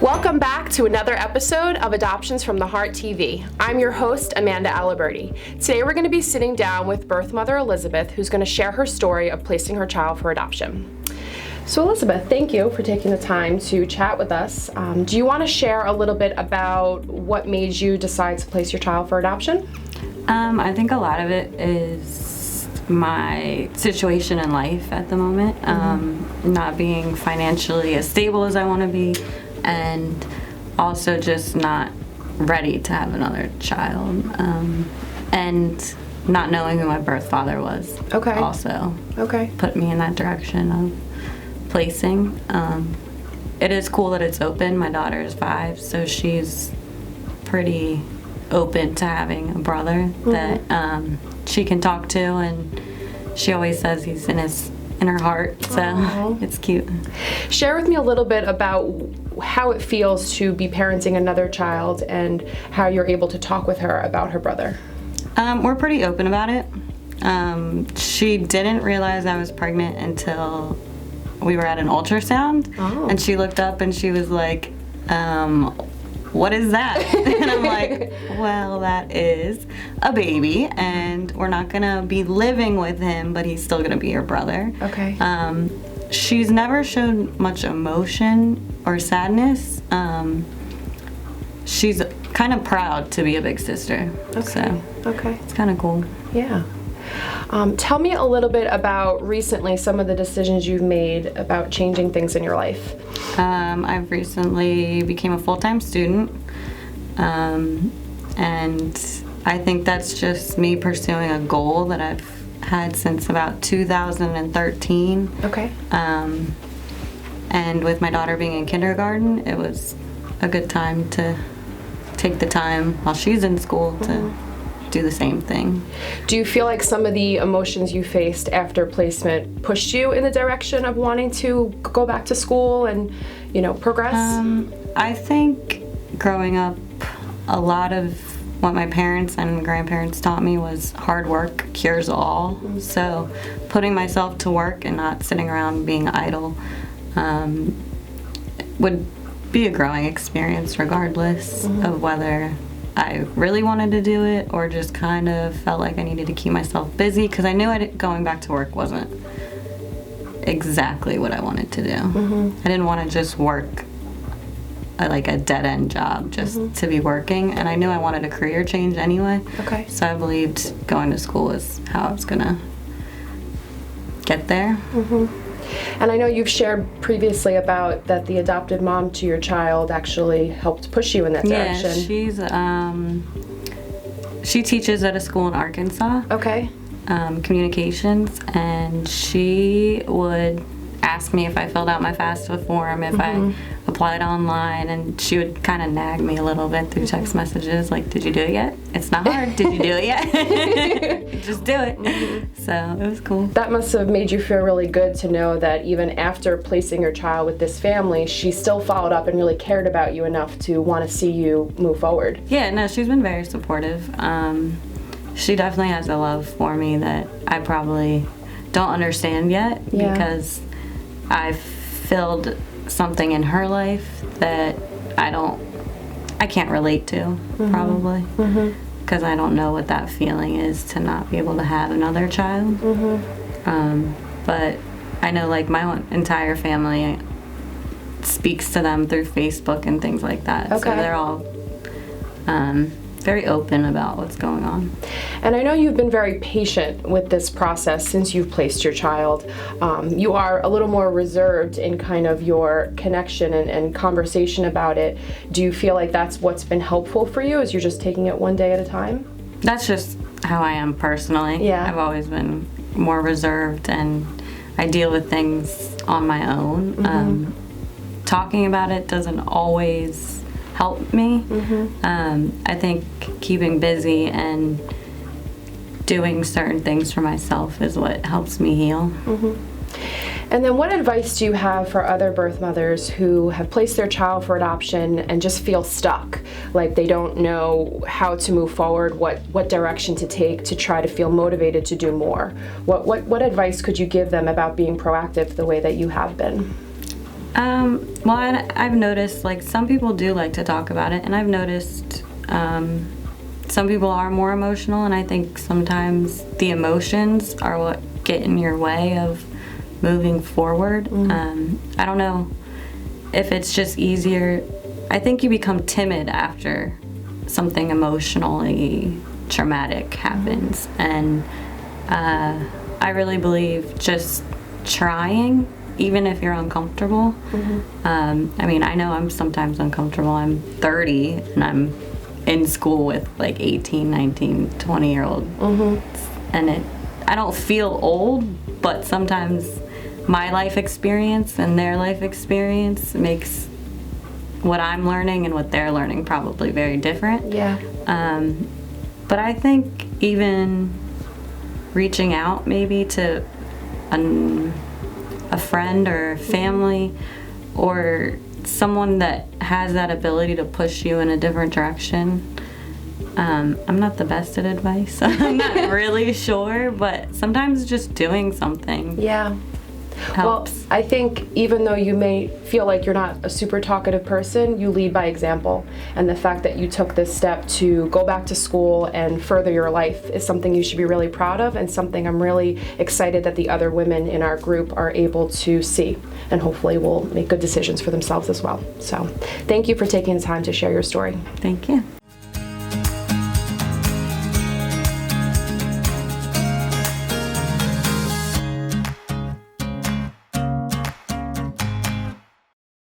Welcome back to another episode of Adoptions from the Heart TV. I'm your host, Amanda Aliberti. Today we're going to be sitting down with birth mother Elizabeth, who's going to share her story of placing her child for adoption. So Elizabeth, thank you for taking the time to chat with us. Do you want to share a little bit about what made you decide to place your child for adoption? I think a lot of it is my situation in life at the moment, not being financially as stable as I want to be, and also just not ready to have another child, and not knowing who my birth father was. Okay. Also Okay. put me in that direction of placing. It is cool that it's open. My daughter is 5, so she's pretty open to having a brother that she can talk to, and she always says he's in her heart, so it's cute. Share with me a little bit about how it feels to be parenting another child and how you're able to talk with her about her brother. We're pretty open about it. She didn't realize I was pregnant until we were at an ultrasound, and she looked up and she was like, what is that? And I'm like, well, that is a baby, and we're not gonna be living with him, but he's still gonna be your brother. Okay. She's never shown much emotion or sadness. She's kind of proud to be a big sister. Okay. So Okay. it's kind of cool. Yeah. Tell me a little bit about recently some of the decisions you've made about changing things in your life. I've recently became a full-time student, and I think that's just me pursuing a goal that I've had since about 2013. Okay. And with my daughter being in kindergarten, it was a good time to take the time while she's in school to do the same thing. Do you feel like some of the emotions you faced after placement pushed you in the direction of wanting to go back to school and, progress? I think growing up, a lot of what my parents and grandparents taught me was hard work cures all. So putting myself to work and not sitting around being idle would be a growing experience regardless of whether I really wanted to do it or just kind of felt like I needed to keep myself busy, because I knew going back to work wasn't exactly what I wanted to do. I didn't want to just work like a dead-end job just to be working, and I knew I wanted a career change anyway. Okay. So I believed going to school was how I was gonna get there. And I know you've shared previously about that the adoptive mom to your child actually helped push you in that direction. Yeah, she teaches at a school in Arkansas. Okay. Communications, and she would ask me if I filled out my FAFSA form, if I applied online, and she would kind of nag me a little bit through text messages, like, did you do it yet? It's not hard. Did you do it yet? Just do it. So it was cool. That must have made you feel really good to know that even after placing your child with this family, she still followed up and really cared about you enough to want to see you move forward. Yeah, no, she's been very supportive. She definitely has a love for me that I probably don't understand yet, because I've filled something in her life that I can't relate to, probably, because I don't know what that feeling is to not be able to have another child. But I know, like, my entire family speaks to them through Facebook and things like that. Okay. So they're all very open about what's going on. And I know you've been very patient with this process since you've placed your child. You are a little more reserved in kind of your connection and conversation about it. Do you feel like that's what's been helpful for you, as you're just taking it one day at a time? That's just how I am personally. Yeah. I've always been more reserved, and I deal with things on my own. Talking about it doesn't always help me. I think keeping busy and doing certain things for myself is what helps me heal. And then what advice do you have for other birth mothers who have placed their child for adoption and just feel stuck, like they don't know how to move forward, what direction to take to try to feel motivated to do more? What advice could you give them about being proactive the way that you have been? Well, I've noticed, like, some people do like to talk about it, and I've noticed some people are more emotional, and I think sometimes the emotions are what get in your way of moving forward. I don't know if it's just easier. I think you become timid after something emotionally traumatic happens, and I really believe just trying, even if you're uncomfortable. I mean, I know I'm sometimes uncomfortable. I'm 30 and I'm in school with like 18, 19, 20-year-old, and I don't feel old, but sometimes my life experience and their life experience makes what I'm learning and what they're learning probably very different. Yeah. But I think even reaching out maybe to a friend or family or someone that has that ability to push you in a different direction. I'm not the best at advice. I'm not really sure, but sometimes just doing something helps. Well, I think even though you may feel like you're not a super talkative person, you lead by example. And the fact that you took this step to go back to school and further your life is something you should be really proud of, and something I'm really excited that the other women in our group are able to see, and hopefully will make good decisions for themselves as well. So thank you for taking the time to share your story. Thank you.